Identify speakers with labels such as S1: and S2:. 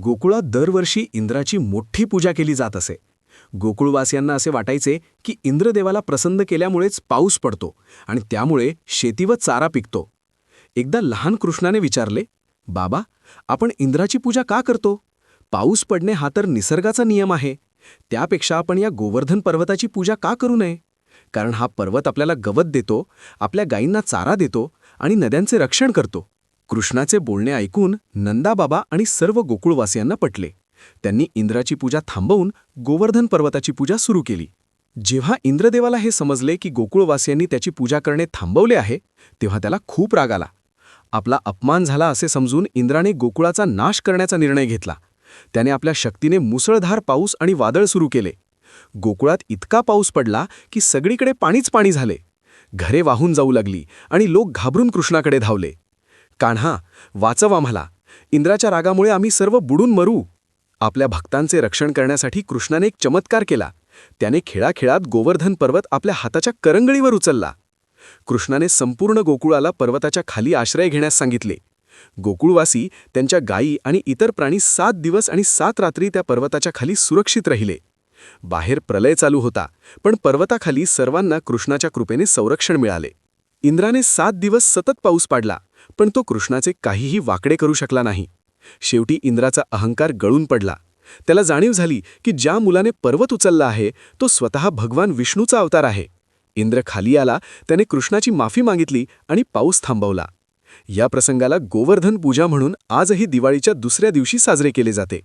S1: गोकुळात दरवर्षी इंद्राची मोठी पूजा केली जात असे. गोकुळवासियांना असे वाटायचे की इंद्रदेवाला प्रसन्न केल्यामुळेच पाऊस पडतो आणि त्यामुळे शेती व चारा पिकतो. एकदा लहान कृष्णाने विचारले, बाबा, आपण इंद्राची पूजा का करतो? पाऊस पडणे हा तर निसर्गाचा नियम आहे. त्यापेक्षा आपण या गोवर्धन पर्वताची पूजा का करू नये? कारण हा पर्वत आपल्याला गवत देतो, आपल्या गायींना चारा देतो आणि नद्यांचे रक्षण करतो. कृष्णाचे बोलणे ऐकून नंदाबाबा आणि सर्व गोकुळवासियांना पटले. त्यांनी इंद्राची पूजा थांबवून गोवर्धन पर्वताची पूजा सुरू केली. जेव्हा इंद्रदेवाला हे समजले की गोकुळवासियांनी त्याची पूजा करणे थांबवले आहे, तेव्हा त्याला खूप राग आला. आपला अपमान झाला असे समजून इंद्राने गोकुळाचा नाश करण्याचा निर्णय घेतला. त्याने आपल्या शक्तीने मुसळधार पाऊस आणि वादळ सुरू केले. गोकुळात इतका पाऊस पडला की सगळीकडे पाणीच पाणी झाले. घरे वाहून जाऊ लागली आणि लोक घाबरून कृष्णाकडे धावले. कान्हा, वाचव आम्हाला. इंद्राच्या रागामुळे आम्ही सर्व बुडून मरू. आपल्या भक्तांचे रक्षण करण्यासाठी कृष्णाने एक चमत्कार केला. त्याने खेळाखेळात गोवर्धन पर्वत आपल्या हाताच्या करंगळीवर उचलला. कृष्णाने संपूर्ण गोकुळाला पर्वताच्या खाली आश्रय घेण्यास सांगितले. गोकुळवासी, त्यांच्या गायी आणि इतर प्राणी 7 दिवस आणि 7 रात्री त्या पर्वताच्या खाली सुरक्षित राहिले. बाहेर प्रलय चालू होता, पण पर्वताखाली सर्वांना कृष्णाच्या कृपेने संरक्षण मिळाले. इंद्राने 7 दिवस सतत पाऊस पाडला, पण तो कृष्णाचे काहीही वाकडे करू शकला नाही. शेवटी इंद्राचा अहंकार गळून पडला. त्याला जाणीव झाली की ज्या मुलाने पर्वत उचलला आहे तो स्वतः भगवान विष्णूचा अवतार आहे. इंद्र खाली आला, त्याने कृष्णाची माफी मागितली आणि पाऊस थांबवला. या प्रसंगाला गोवर्धन पूजा म्हणून आजही दिवाळीच्या दुसऱ्या दिवशी साजरे केले जाते.